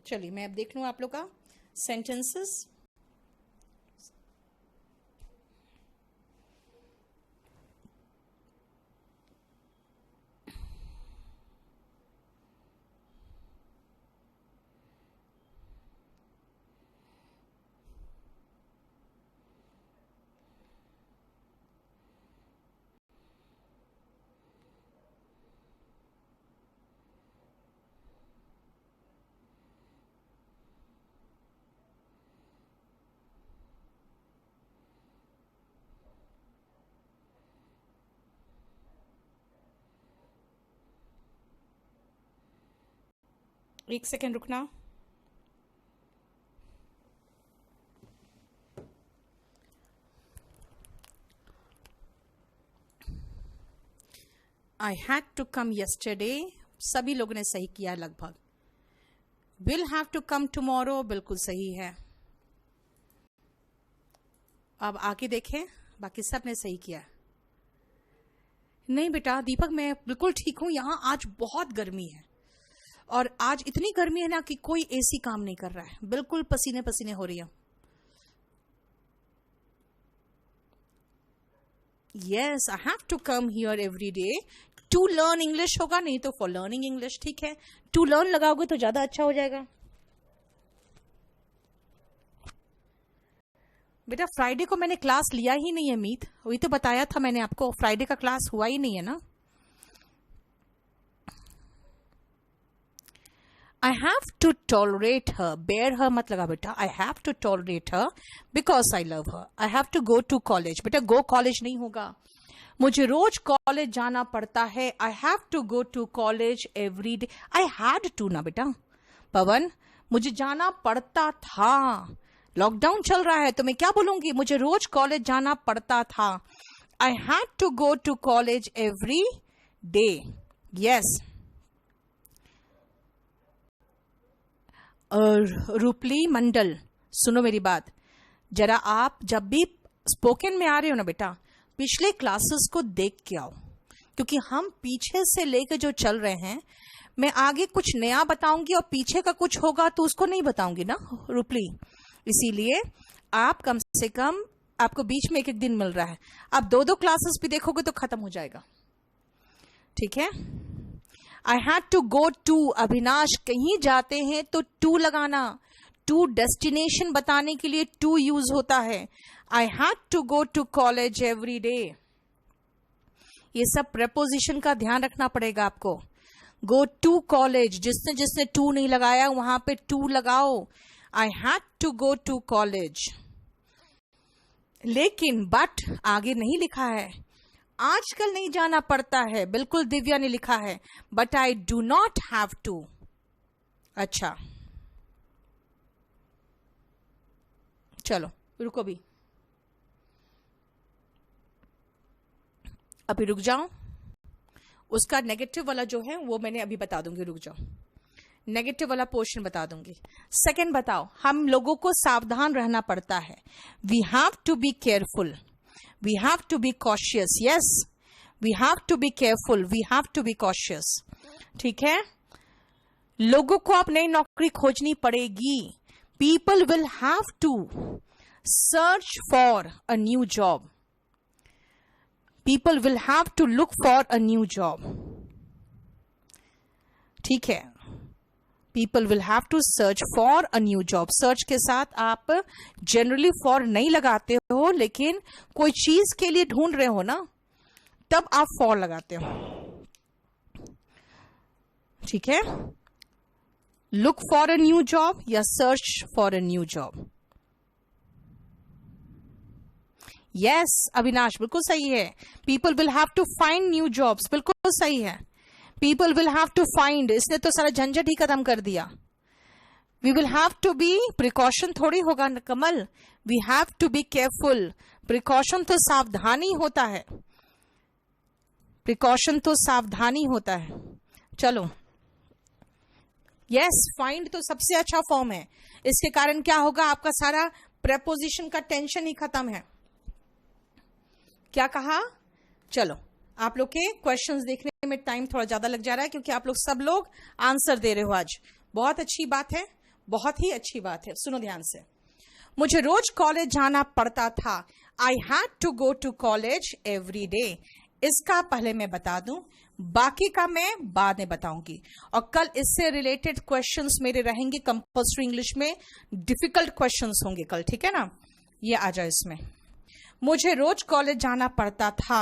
चलिए मैं अब देख लूँ आप लोग का सेंटेंसेस। एक सेकेंड रुकना। I had to come yesterday, सभी लोगों ने सही किया लगभग। Will have to come tomorrow, बिल्कुल सही है। अब आगे देखें, बाकी सब ने सही किया। नहीं बेटा दीपक, मैं बिल्कुल ठीक हूं, यहां आज बहुत गर्मी है और आज इतनी गर्मी है ना कि कोई एसी काम नहीं कर रहा है, बिल्कुल पसीने पसीने हो रही है। Yes, I have to come here every day to learn English होगा, नहीं तो फॉर लर्निंग इंग्लिश। ठीक है, टू लर्न लगाओगे तो ज्यादा अच्छा हो जाएगा। बेटा फ्राइडे को मैंने क्लास लिया ही नहीं है मीत, वही तो बताया था मैंने आपको, फ्राइडे का क्लास हुआ ही नहीं है ना। I have to tolerate her, bear her मत लगा बेटा, I have to tolerate her because I love her. I have to go to college, बेटा go college नहीं होगा, मुझे रोज कॉलेज जाना पड़ता है। I have to go to college every day. I had to ना बेटा। पवन, मुझे जाना पड़ता था, लॉकडाउन चल रहा है तो मैं क्या बोलूंगी, मुझे रोज कॉलेज जाना पड़ता था। I had to go to college every day. Yes. रूपली मंडल, सुनो मेरी बात जरा, आप जब भी स्पोकन में आ रहे हो ना बेटा, पिछले क्लासेस को देख के आओ, क्योंकि हम पीछे से लेकर जो चल रहे हैं, मैं आगे कुछ नया बताऊंगी और पीछे का कुछ होगा तो उसको नहीं बताऊंगी ना रूपली। इसीलिए आप कम से कम, आपको बीच में एक एक दिन मिल रहा है, आप दो दो क्लासेस भी देखोगे तो खत्म हो जाएगा। ठीक है। I had to go to, Avinash कहीं जाते हैं तो to लगाना, to डेस्टिनेशन बताने के लिए to यूज होता है। I had to go to college every day. ये सब preposition का ध्यान रखना पड़ेगा आपको। Go to college, जिसने जिसने to नहीं लगाया वहां पे to लगाओ। I had to go to college. लेकिन but आगे नहीं लिखा है, आजकल नहीं जाना पड़ता है, बिल्कुल दिव्या ने लिखा है, but I do not have to. अच्छा चलो रुको, अभी रुक जाओ, उसका नेगेटिव वाला जो है वो मैंने अभी बता दूंगी, रुक जाओ, नेगेटिव वाला पोर्शन बता दूंगी। सेकंड बताओ, हम लोगों को सावधान रहना पड़ता है। We have to be careful, we have to be cautious. Yes, we have to be careful, we have to be cautious. ठीक है। लोगों को अब नई नौकरी खोजनी पड़ेगी। People will have to search for a new job. People will have to look for a new job. ठीक है। People will have to search for a new job. Search के साथ आप generally for नहीं लगाते हो, लेकिन कोई चीज के लिए ढूंढ रहे हो ना, तब आप for लगाते हो। ठीक है। Look for a new job या search for a new job. Yes, Avinash बिल्कुल सही है। People will have to find new jobs, बिल्कुल सही है। People will have to find, इसने तो सारा झंझट ही खत्म कर दिया। We will have to be, precaution थोड़ी होगा कमल, we have to be careful, precaution तो सावधानी होता है, precaution तो सावधानी होता है। चलो, yes, find तो सबसे अच्छा फॉर्म है, इसके कारण क्या होगा, आपका सारा preposition का टेंशन ही खत्म है। क्या कहा? चलो, आप लोग के क्वेश्चंस देखने में टाइम थोड़ा ज्यादा लग जा रहा है, क्योंकि आप लोग सब लोग आंसर दे रहे हो आज, बहुत अच्छी बात है, बहुत ही अच्छी बात है, सुनो ध्यान से। मुझे रोज कॉलेज जाना पड़ता था। I had to go to college every day. इसका पहले मैं बता दूं, बाकी का मैं बाद में बताऊंगी। और कल इससे रिलेटेड क्वेश्चंस मेरे रहेंगे कंपल्सरी इंग्लिश में, डिफिकल्ट क्वेश्चंस होंगे कल, ठीक है ना। ये आ जाए इसमें। मुझे रोज कॉलेज जाना पड़ता था।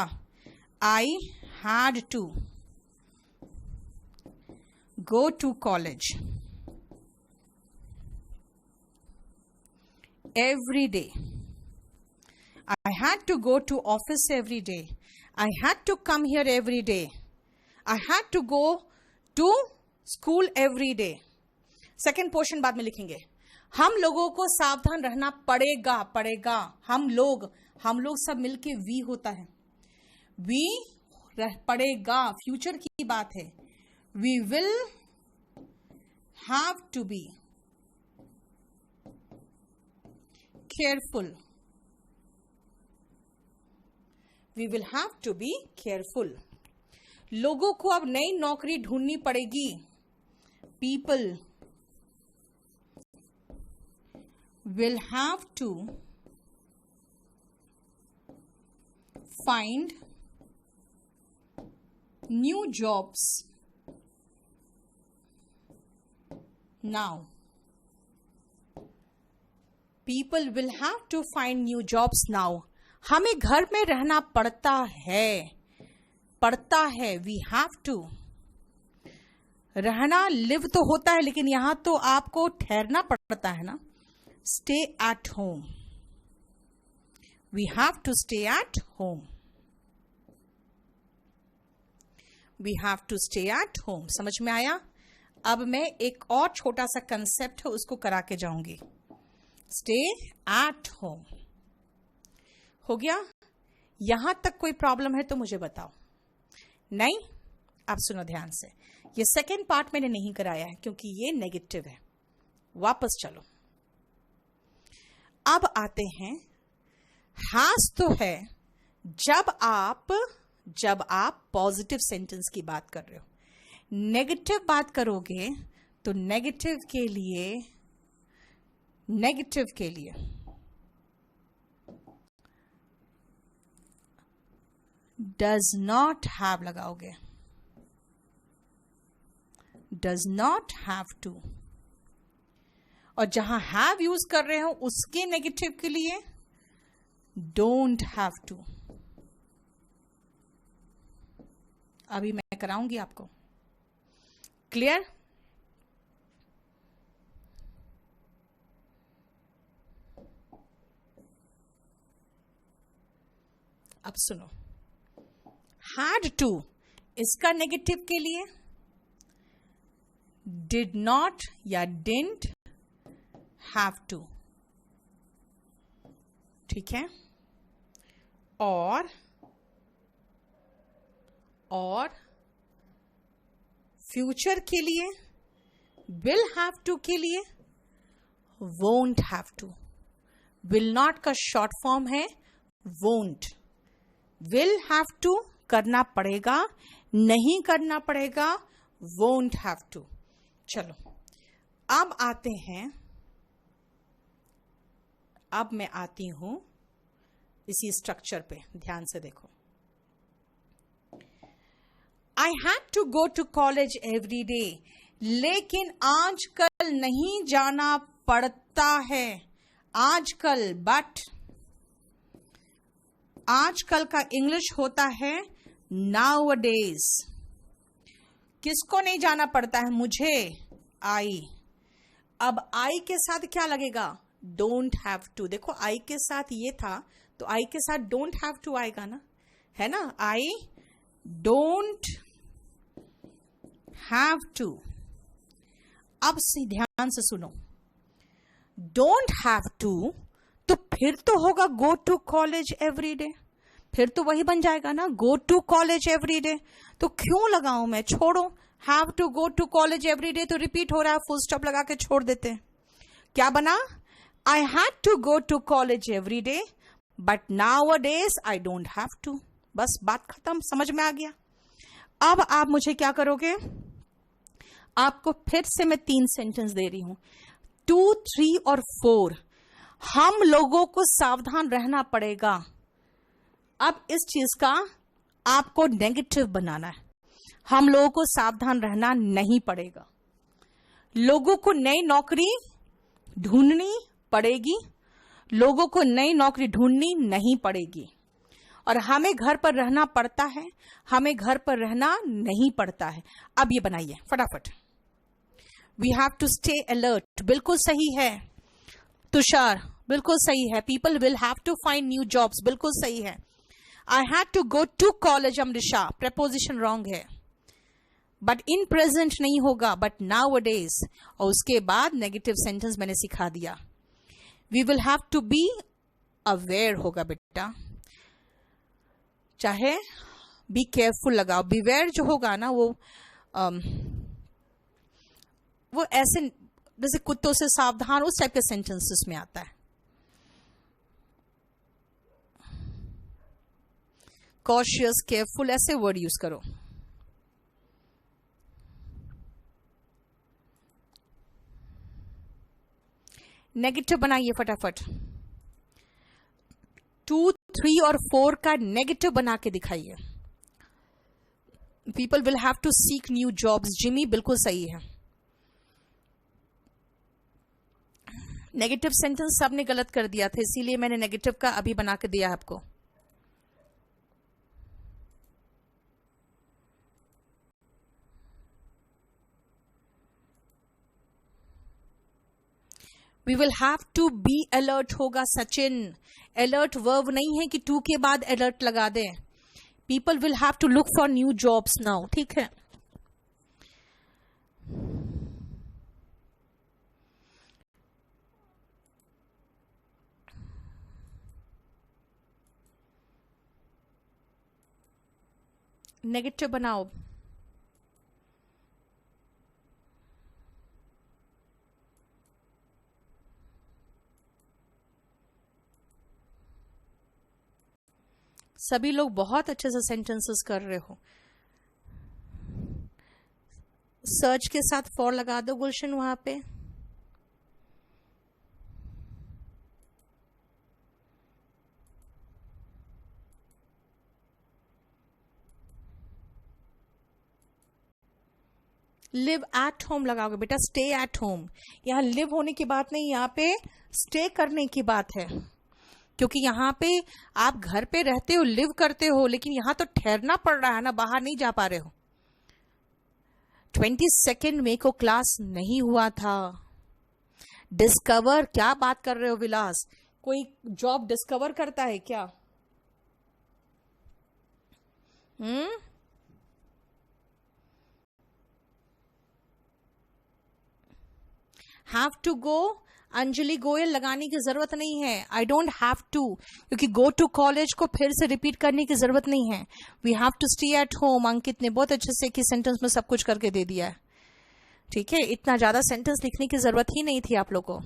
I had to go to college every day. I had to go to office every day. I had to come here every day. I had to go to school every day. Second portion बाद में लिखेंगे। हम लोगों को सावधान रहना पड़ेगा। हम लोग सब मिलके वी होता है। वी पड़ेगा, फ्यूचर की बात है। We will have to be careful. We will have to be careful. लोगों को अब नई नौकरी ढूंढनी पड़ेगी। People will have to find new jobs now. People will have to find new jobs now. हमें घर में रहना पड़ता है। We have to। रहना लिव तो होता है, लेकिन यहां तो आपको ठहरना पड़ता है ना। Stay at home. We have to stay at home. We have to stay at home. समझ में आया? अब मैं एक और छोटा सा कंसेप्ट है, उसको करा के जाऊंगी। स्टे एट होम हो गया। यहां तक कोई प्रॉब्लम है तो मुझे बताओ। नहीं? अब सुनो ध्यान से। ये सेकेंड पार्ट मैंने नहीं कराया है क्योंकि ये नेगेटिव है। वापस चलो। अब आते हैं, हैज तो है जब आप पॉजिटिव सेंटेंस की बात कर रहे हो। नेगेटिव बात करोगे तो नेगेटिव के लिए डज नॉट हैव लगाओगे। Does not have to. और जहां हैव यूज कर रहे हो उसके नेगेटिव के लिए डोंट हैव टू। अभी मैं कराऊंगी आपको। क्लियर? अब सुनो, हैड टू इसका नेगेटिव के लिए डिड नॉट या डिडंट हैव टू, ठीक है। और फ्यूचर के लिए विल हैव टू के लिए won't have to. Will not का शॉर्ट फॉर्म है वोंट। विल हैव टू करना पड़ेगा, नहीं करना पड़ेगा वोंट हैव टू। चलो अब आते हैं, अब मैं आती हूं इसी स्ट्रक्चर पे, ध्यान से देखो। I had to go to college every day, लेकिन आजकल नहीं जाना पड़ता है। आजकल, बट आजकल का इंग्लिश होता है नाउअडेज। किसको नहीं जाना पड़ता है? मुझे, आई। अब आई के साथ क्या लगेगा? Don't have to. देखो आई के साथ ये था तो आई के साथ डोंट हैव टू आएगा ना, है ना। I don't have to. अब से ध्यान से सुनो, डोंट हैव टू तो फिर तो होगा go to college every day, फिर तो वही बन जाएगा ना, go to college every day. तो क्यों लगाऊं मैं? छोड़ो, have to go to college every day तो रिपीट हो रहा है, फुल स्टॉप लगा के छोड़ देते हैं। क्या बना? I had to go to college every day but nowadays I don't have to. बस बात खत्म, समझ में आ गया। अब आप मुझे क्या करोगे? आपको फिर से मैं 3 सेंटेंस दे रही हूं। 2, 3 और 4 हम लोगों को सावधान रहना पड़ेगा। अब इस चीज का आपको नेगेटिव बनाना है। हम लोगों को सावधान रहना नहीं पड़ेगा। लोगों को नई नौकरी ढूंढनी पड़ेगी, लोगों को नई नौकरी ढूंढनी नहीं पड़ेगी। और हमें घर पर रहना पड़ता है, हमें घर पर रहना नहीं पड़ता है। अब ये बनाइए फटाफट। We have to stay alert, बिल्कुल सही है तुषार, बिल्कुल सही है। People will have to find new jobs, बिल्कुल सही है। I had to go to college Amrisha, proposition wrong है, बट इन प्रेजेंट नहीं होगा, बट नाउ डेज। और उसके बाद नेगेटिव सेंटेंस मैंने सिखा दिया। We will have to be aware होगा बेटा, चाहे बी केयरफुल लगाओ। बीवेयर जो होगा ना वो ऐसे जैसे कुत्तों से सावधान, उस टाइप के सेंटेंसेस में आता है। कॉशियस, केयरफुल, ऐसे वर्ड यूज करो। नेगेटिव बनाइए फटाफट। 2, 3 और 4 का नेगेटिव बना के दिखाइए। People will have to seek new jobs, Jimmy बिल्कुल सही है। नेगेटिव सेंटेंस सबने गलत कर दिया था, इसीलिए मैंने नेगेटिव का अभी बना के दिया आपको। We will have to be alert होगा सचिन। अलर्ट वर्ब नहीं है कि टू के बाद अलर्ट लगा दें। People will have to look for new jobs now, ठीक है। नेगेटिव बनाओ। सभी लोग बहुत अच्छे से सेंटेंसेस कर रहे हो। सर्च के साथ फॉर लगा दो गुलशन वहां पे। लिव एट होम लगाओगे बेटा, स्टे एट होम। यहाँ लिव होने की बात नहीं, यहाँ पे स्टे करने की बात है। क्योंकि यहाँ पे आप घर पे रहते हो, लिव करते हो, लेकिन यहाँ तो ठहरना पड़ रहा है ना, बाहर नहीं जा पा रहे हो। 22 मई को क्लास नहीं हुआ था। डिस्कवर, क्या बात कर रहे हो विलास? कोई जॉब डिस्कवर करता है क्या? Have to go, Anjali Goyal लगाने की जरूरत नहीं है। आई डोंट हैव टू, क्योंकि गो टू कॉलेज को फिर से रिपीट करने की जरूरत नहीं है। We have to stay at home. Ankit ने बहुत अच्छे से एक ही सेंटेंस में सब कुछ करके दे दिया है, ठीक है। इतना ज्यादा सेंटेंस लिखने की जरूरत ही नहीं थी आप लोग को।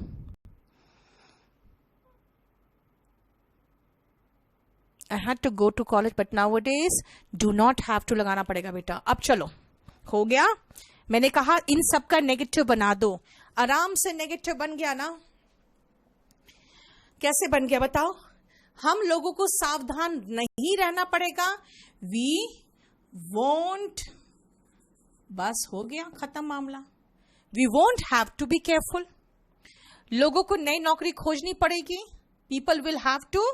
I had to go to college but nowadays do not have to लगाना पड़ेगा बेटा। अब चलो, हो गया। मैंने कहा इन सब का नेगेटिव बना दो। आराम से नेगेटिव बन गया ना? कैसे बन गया बताओ? हम लोगों को सावधान नहीं रहना पड़ेगा। वी वोंट, बस हो गया, खत्म मामला। We won't have to be careful. लोगों को नई नौकरी खोजनी पड़ेगी। People will have to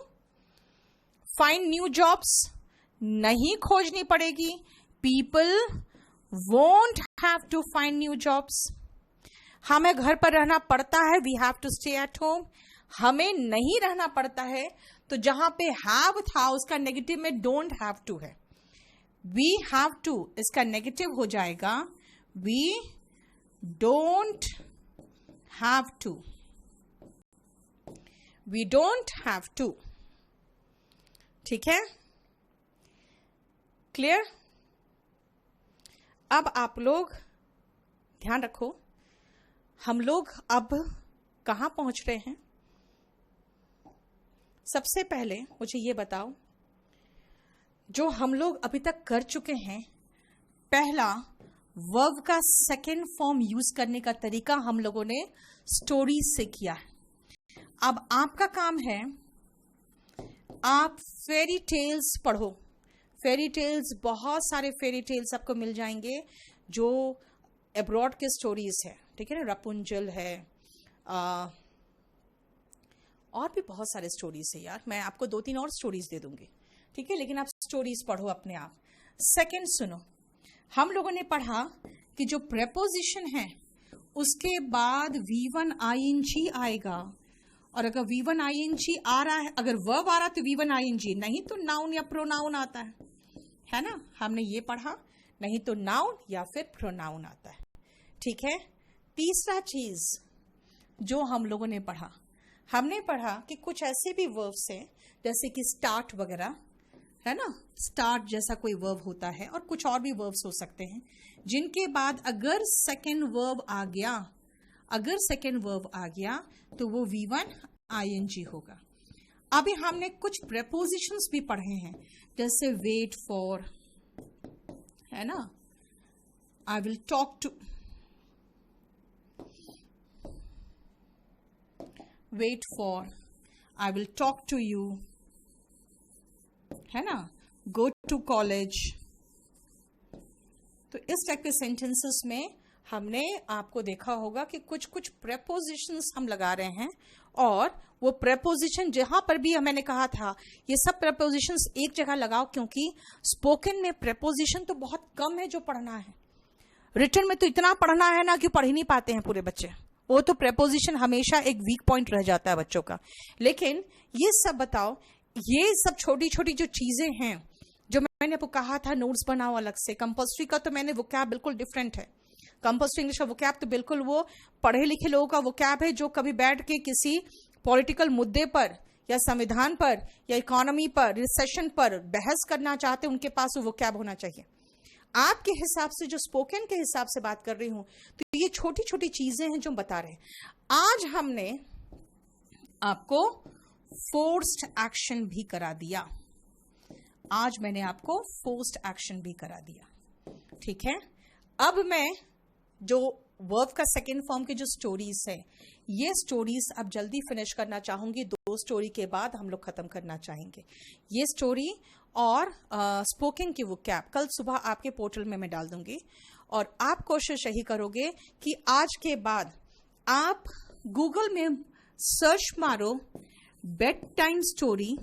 find new jobs, नहीं खोजनी पड़ेगी। People won't have to find new jobs. हमें घर पर रहना पड़ता है, we have to stay at home. हमें नहीं रहना पड़ता है, तो जहां पे हैव था उसका नेगेटिव में डोंट हैव टू है। वी हैव टू, इसका नेगेटिव हो जाएगा we don't have to. We don't have to, ठीक है, क्लियर? अब आप लोग ध्यान रखो, हम लोग अब कहां पहुंच रहे हैं। सबसे पहले मुझे ये बताओ, जो हम लोग अभी तक कर चुके हैं, पहला वर्ब का सेकेंड फॉर्म यूज करने का तरीका हम लोगों ने स्टोरीज से किया है। अब आपका काम है, आप फेरी टेल्स पढ़ो। फेरी टेल्स, बहुत सारे फेरी टेल्स आपको मिल जाएंगे जो अब्रॉड के स्टोरीज है, ठीक है ना। रपुंजल है, और भी बहुत सारे स्टोरीज है यार, मैं आपको 2-3 और स्टोरीज दे दूंगी, ठीक है। लेकिन आप स्टोरीज पढ़ो अपने आप। सेकंड सुनो, हम लोगों ने पढ़ा कि जो प्रेपोजिशन है उसके बाद V1 ING आएगा, और अगर V1 ING आ रहा है, अगर वर्ब आ रहा तो V1 ING, नहीं तो नाउन या प्रोनाउन आता है ना। हमने ये पढ़ा, नहीं तो नाउन या फिर प्रोनाउन आता है, ठीक है। तीसरा चीज जो हम लोगों ने पढ़ा, हमने पढ़ा कि कुछ ऐसे भी वर्ब्स हैं जैसे कि स्टार्ट वगैरह, है ना। स्टार्ट जैसा कोई वर्ब होता है, और कुछ और भी वर्ब्स हो सकते हैं जिनके बाद अगर सेकेंड वर्ब आ गया तो वो V1 ING होगा। अभी हमने कुछ प्रेपोजिशंस भी पढ़े हैं, जैसे वेट फॉर, है ना, I will talk to, wait for, I will talk to you, है ना, गो टू कॉलेज। तो इस टाइप के सेंटेंसेस में हमने आपको देखा होगा कि कुछ कुछ प्रेपोजिशंस हम लगा रहे हैं, और वो प्रेपोजिशन जहां पर भी मैंने कहा था ये सब प्रेपोजिशंस एक जगह लगाओ, क्योंकि स्पोकन में प्रेपोजिशन तो बहुत कम है जो पढ़ना है। रिटन में तो इतना पढ़ना है ना कि पढ़ ही नहीं पाते हैं पूरे बच्चे, वो तो प्रेपोजिशन हमेशा एक वीक पॉइंट रह जाता है बच्चों का। लेकिन ये सब बताओ, ये सब छोटी छोटी जो चीजें हैं जो मैंने आपको कहा था नोट्स बनाओ अलग से। कंपल्सरी का तो मैंने वोकैब बिल्कुल डिफरेंट है। कंपल्सरी इंग्लिश का वोकैब तो बिल्कुल वो पढ़े लिखे लोगों का वोकैब है जो कभी बैठ के किसी पॉलिटिकल मुद्दे पर या संविधान पर या इकोनॉमी पर, रिसेशन पर बहस करना चाहते, उनके पास वो वोकैब होना चाहिए। आपके हिसाब से जो स्पोकन के हिसाब से बात कर रही हूं, तो ये छोटी छोटी चीजें हैं जो बता रहे हैं। आज हमने आपको फोर्स्ड एक्शन भी करा दिया, आज मैंने आपको फोर्स्ड एक्शन भी करा दिया, ठीक है। अब मैं जो वर्ब का सेकेंड फॉर्म के जो स्टोरीज है, ये स्टोरीज अब जल्दी फिनिश करना चाहूंगी। 2 स्टोरी के बाद हम लोग खत्म करना चाहेंगे ये स्टोरी, और स्पोकन की वोकैब कल सुबह आपके पोर्टल में मैं डाल दूंगी। और आप कोशिश यही करोगे कि आज के बाद आप गूगल में सर्च मारो बेड टाइम स्टोरी,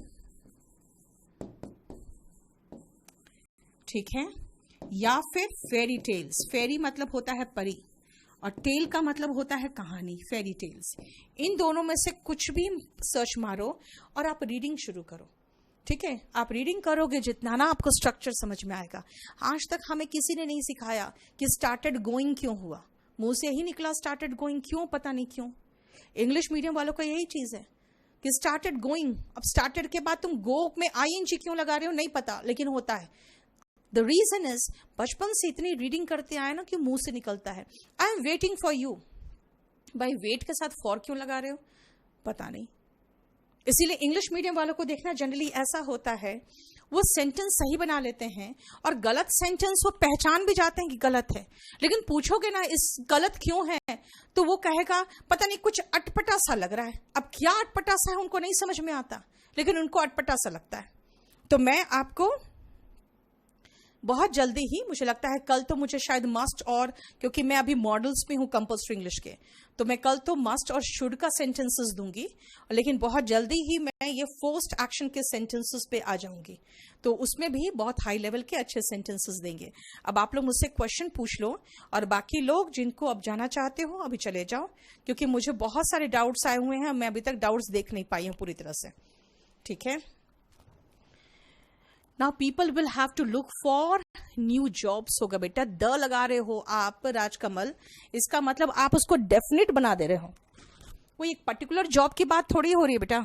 ठीक है, या फिर फेरी टेल्स। फेरी मतलब होता है परी, और टेल का मतलब होता है कहानी, फेरी टेल्स। इन दोनों में से कुछ भी सर्च मारो और आप रीडिंग शुरू करो, ठीक है। आप रीडिंग करोगे जितना ना, आपको स्ट्रक्चर समझ में आएगा। आज तक हमें किसी ने नहीं सिखाया कि स्टार्टेड गोइंग क्यों हुआ, मुंह से ही निकला स्टार्टेड गोइंग, क्यों, पता नहीं क्यों। इंग्लिश मीडियम वालों का यही चीज है कि स्टार्टेड गोइंग, अब स्टार्टेड के बाद तुम गो में ING क्यों लगा रहे हो नहीं पता, लेकिन होता है। द रीजन इज बचपन से इतनी रीडिंग करते आए ना कि मुंह से निकलता है। I am waiting for you, भाई वेट के साथ फॉर क्यों लगा रहे हो, पता नहीं। इसीलिए इंग्लिश मीडियम वालों को देखना जनरली ऐसा होता है, वो सेंटेंस सही बना लेते हैं और गलत सेंटेंस वो पहचान भी जाते हैं कि गलत है, लेकिन पूछोगे ना इस गलत क्यों है, तो वो कहेगा पता नहीं कुछ अटपटा सा लग रहा है। अब क्या अटपटा सा है उनको नहीं समझ में आता, लेकिन उनको अटपटा सा लगता है। तो मैं आपको बहुत जल्दी ही, मुझे लगता है कल तो मुझे शायद मस्ट, और क्योंकि मैं अभी मॉडल्स में हूं कंपल्सरी इंग्लिश के, तो मैं कल तो मस्ट और शुड का सेंटेंसेस दूंगी, लेकिन बहुत जल्दी ही मैं ये फोर्स्ड एक्शन के सेंटेंसेस पे आ जाऊंगी, तो उसमें भी बहुत हाई लेवल के अच्छे सेंटेंसेस देंगे। अब आप लोग मुझसे क्वेश्चन पूछ लो, और बाकी लोग जिनको अब जाना चाहते हो अभी चले जाओ, क्योंकि मुझे बहुत सारे डाउट्स आए हुए हैं, मैं अभी तक डाउट्स देख नहीं पाई हूं पूरी तरह से, ठीक है। Now people will have to look for new jobs होगा बेटा। द लगा रहे हो आप राजकमल, इसका मतलब आप उसको डेफिनेट बना दे रहे हो, वो एक पर्टिकुलर जॉब की बात थोड़ी हो रही है बेटा।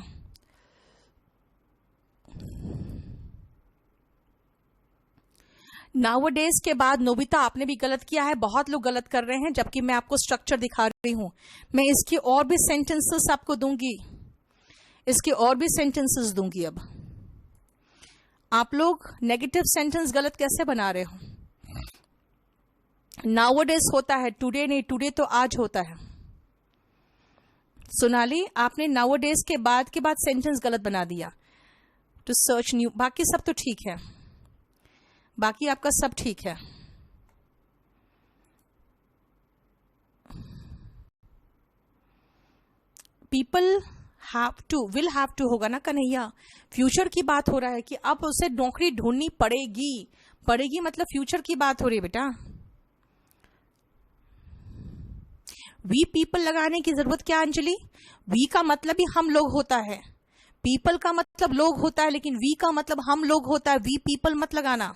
नाउअडेज के बाद नोबिता आपने भी गलत किया है, बहुत लोग गलत कर रहे हैं, जबकि मैं आपको स्ट्रक्चर दिखा रही हूं। मैं इसकी और भी सेंटेंसेस आपको दूंगी, इसके और भी सेंटेंसेस दूंगी। अब आप लोग नेगेटिव सेंटेंस गलत कैसे बना रहे हो, नाउअडेज होता है, टुडे नहीं, टुडे तो आज होता है। सोनाली, आपने नाउअडेज के बाद सेंटेंस गलत बना दिया। टू सर्च न्यू, बाकी सब तो ठीक है, बाकी आपका सब ठीक है। People have to, will have to होगा ना कन्हैया, फ्यूचर की बात हो रहा है कि अब उसे नौकरी ढूंढनी पड़ेगी। पड़ेगी मतलब फ्यूचर की बात हो रही है बेटा। वी पीपल लगाने की जरूरत क्या अंजलि? वी का मतलब ही हम लोग होता है, पीपल का मतलब लोग होता है, लेकिन वी का मतलब हम लोग होता है। वी पीपल मत लगाना,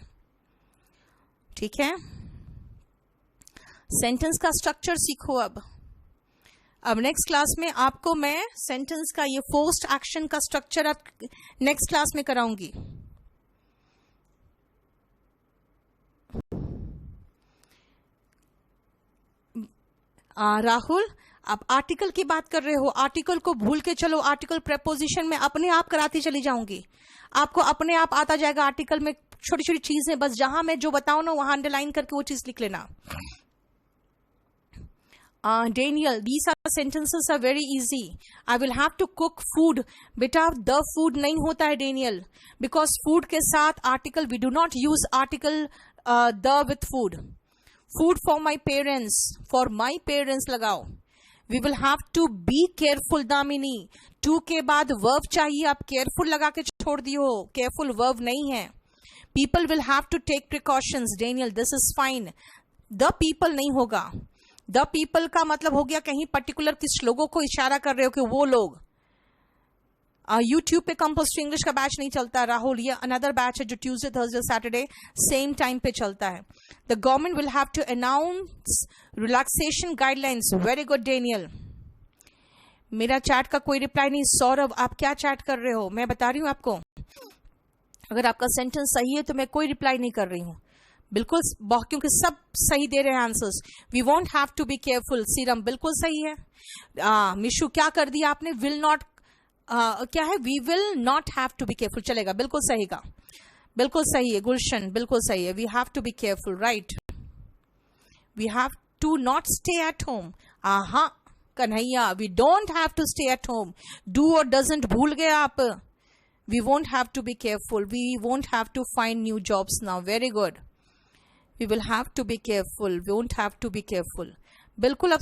ठीक है। सेंटेंस का स्ट्रक्चर सीखो। अब नेक्स्ट क्लास में आपको मैं सेंटेंस का ये फोर्स्ड एक्शन का स्ट्रक्चर अब नेक्स्ट क्लास में कराऊंगी। राहुल, आप आर्टिकल की बात कर रहे हो, आर्टिकल को भूल के चलो। आर्टिकल प्रेपोजिशन में अपने आप कराती चली जाऊंगी, आपको अपने आप आता जाएगा। आर्टिकल में छोटी छोटी चीजें, बस जहां मैं जो बताऊं ना वहां अंडरलाइन करके वो चीज लिख लेना। Daniel, these are sentences are very easy. I will have to cook food. बेटा the food नहीं होता है Daniel, because food के साथ article we do not use article the with food. Food for my parents, for my parents लगाओ। We will have to be careful Damini, to के बाद verb चाहिए, आप careful लगा के छोड़ दियो, careful verb नहीं है। People will have to take precautions Daniel, this is fine. The people नहीं होगा। द पीपल का मतलब हो गया कहीं पर्टिकुलर किस लोगों को इशारा कर रहे हो कि वो लोग। यूट्यूब पे कंपोस्ट इंग्लिश का बैच नहीं चलता राहुल, ये अनदर बैच है जो Tuesday Thursday Saturday same time पे चलता है। The government will have to announce relaxation guidelines. Very good Daniel. मेरा चैट का कोई रिप्लाई नहीं। सौरभ, आप क्या चैट कर रहे हो? मैं बता रही हूं आपको, अगर आपका सेंटेंस सही है तो मैं कोई रिप्लाई नहीं कर रही हूं, बिल्कुल, क्योंकि सब सही दे रहे हैं answers. We won't have to be careful. सीरम बिल्कुल सही है। मिशु क्या कर दिया आपने? विल नॉट क्या है? We will not have to be careful चलेगा, बिल्कुल सही का, बिल्कुल सही है। गुलशन बिल्कुल सही है। We have to be careful, right. We have to not stay at home. आहा Kanhaiya, we don't have to stay at home. Do और डजंट भूल गए आप। We won't have to be careful. We won't have to find new jobs now. Very good. We will have to be careful. We won't have to be careful. बिल्कुल, अब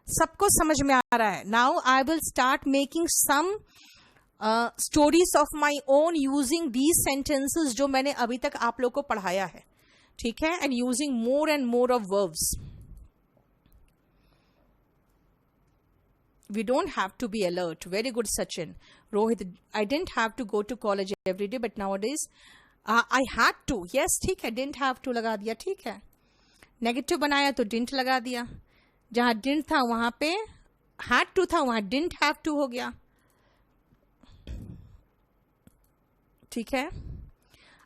सबको समझ में आ रहा है। Now I will start making some stories of my own using these sentences जो मैंने अभी तक आप लोग को पढ़ाया है, ठीक है, and using more and more of verbs. We don't have to be alert. Very good, Sachin. Rohit, I didn't have to go to college every day, but nowadays I had to. Yes, ठीक है, didn't have to लगा दिया, ठीक है। Negative बनाया तो didn't लगा दिया, जहां didn't था वहां पे had to था, वहां didn't have to हो गया, ठीक है।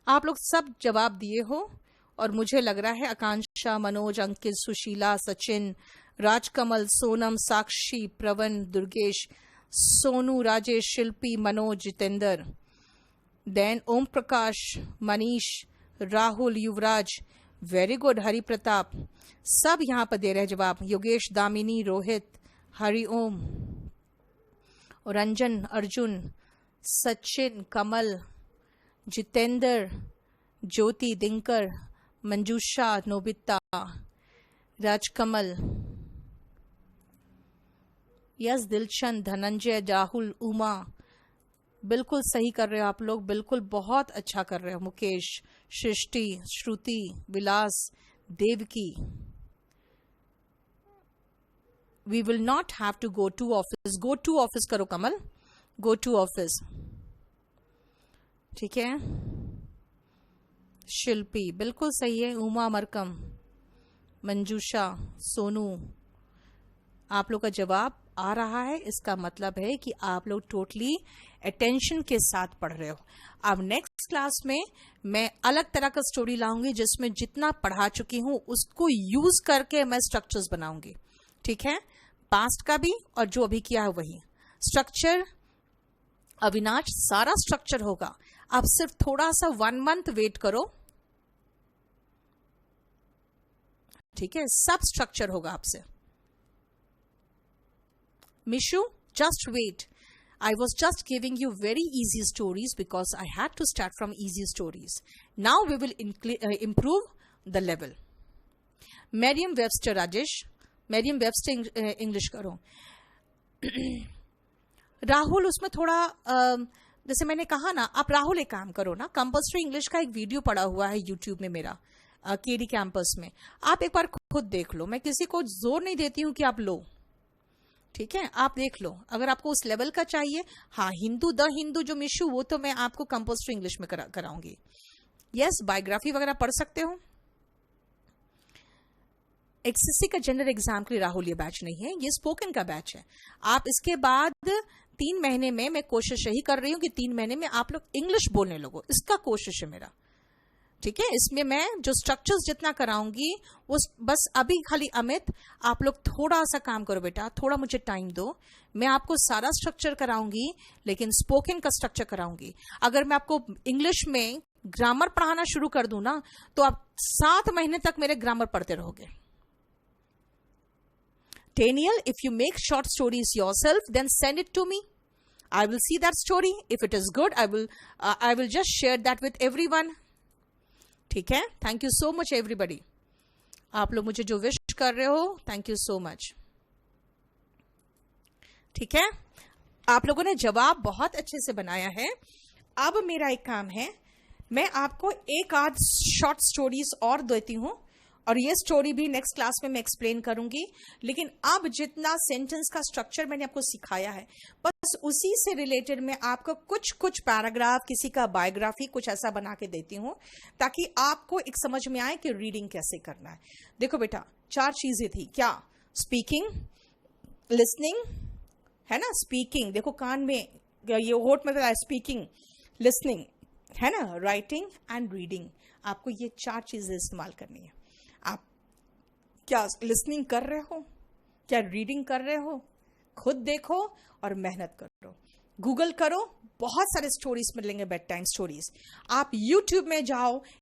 आप लोग सब जवाब दिए हो और मुझे लग रहा है आकांक्षा, मनोज, अंकित, सुशीला, सचिन, राजकमल, सोनम, साक्षी, प्रवन, दुर्गेश, सोनू, राजेश, शिल्पी, मनोज, जितेंद्र, देन ओम प्रकाश, मनीष, राहुल, युवराज, वेरी गुड, हरि प्रताप, सब यहां पर दे रहे हैं जवाब। योगेश, दामिनी, रोहित, हरिओम, रंजन, अर्जुन, सचिन, कमल, जितेंद्र, ज्योति, दिनकर, मंजूषा, नोबिता, राजकमल, यस, दिलचंद, धनंजय, राहुल, उमा, बिल्कुल सही कर रहे हो आप लोग, बिल्कुल बहुत अच्छा कर रहे हो। Mukesh, Srishti, Shruti, Vilas, Devki. We will not have to go to office. Go to office करो कमल, गो टू ऑफिस, ठीक है। शिल्पी बिल्कुल सही है। उमा, मरकम, मंजूषा, सोनू, आप लोग का जवाब आ रहा है, इसका मतलब है कि आप लोग टोटली अटेंशन के साथ पढ़ रहे हो। अब नेक्स्ट क्लास में मैं अलग तरह का स्टोरी लाऊंगी जिसमें जितना पढ़ा चुकी हूं उसको यूज करके मैं स्ट्रक्चर्स बनाऊंगी, ठीक है, पास्ट का भी और जो अभी किया है वही स्ट्रक्चर। अविनाश, सारा स्ट्रक्चर होगा, आप सिर्फ थोड़ा सा 1 मंथ वेट करो। ठीक है, सब स्ट्रक्चर होगा आपसे। Mishu, just wait. I was just giving you very easy stories because I had to start from easy stories. Now we will improve the level. Merriam-Webster, Rajesh. Merriam-Webster English करो। राहुल, उसमें थोड़ा जैसे मैंने कहा ना, आप राहुल एक काम करो ना, कंपल्सरी इंग्लिश का एक वीडियो पड़ा हुआ है यूट्यूब में मेरा, केडी कैंपस में, आप एक बार खुद देख लो। मैं किसी को जोर नहीं देती हूँ कि आप लो, ठीक है, आप देख लो अगर आपको उस लेवल का चाहिए। हाँ, द हिंदू जो मिशू, वो तो मैं आपको कंपल्सरी इंग्लिश में कराऊंगी। यस, बायोग्राफी वगैरह पढ़ सकते हो। एक्सएससी का जनरल एग्जाम के लिए राहुल ये बैच नहीं है, ये स्पोकन का बैच है। आप इसके बाद 3 महीने में, मैं कोशिश यही कर रही हूँ कि 3 महीने में आप लोग इंग्लिश बोलने लगो, इसका कोशिश है मेरा, ठीक है। इसमें मैं जो स्ट्रक्चर्स जितना कराऊंगी वो बस अभी खाली अमित, आप लोग थोड़ा सा काम करो बेटा, थोड़ा मुझे टाइम दो, मैं आपको सारा स्ट्रक्चर कराऊंगी, लेकिन स्पोकन का स्ट्रक्चर कराऊंगी। अगर मैं आपको इंग्लिश में ग्रामर पढ़ाना शुरू कर दूं ना, तो आप 7 महीने तक मेरे ग्रामर पढ़ते रहोगे। Daniel, if you make short stories yourself, then send it to me. I will see that story. If it is good, I will just share that with everyone. ठीक है, thank you so much everybody. आप लोग मुझे जो wish कर रहे हो, thank you so much. ठीक है, आप लोगों ने जवाब बहुत अच्छे से बनाया है। अब मेरा एक काम है, मैं आपको एक आध शॉर्ट स्टोरीज और देती हूं, और ये स्टोरी भी नेक्स्ट क्लास में मैं एक्सप्लेन करूंगी। लेकिन अब जितना सेंटेंस का स्ट्रक्चर मैंने आपको सिखाया है, बस उसी से रिलेटेड मैं आपको कुछ पैराग्राफ, किसी का बायोग्राफी, कुछ ऐसा बना के देती हूं, ताकि आपको एक समझ में आए कि रीडिंग कैसे करना है। देखो बेटा, 4 चीजें थी क्या? स्पीकिंग, लिसनिंग, है ना, स्पीकिंग, देखो कान में, ये होठ में स्पीकिंग, लिसनिंग, है ना, राइटिंग एंड रीडिंग। आपको ये 4 चीजें इस्तेमाल करनी है। आप क्या लिसनिंग कर रहे हो, क्या रीडिंग कर रहे हो? खुद देखो और मेहनत करो, गूगल करो, बहुत सारे स्टोरीज मिलेंगे, बेड टाइम स्टोरीज। आप यूट्यूब में जाओ,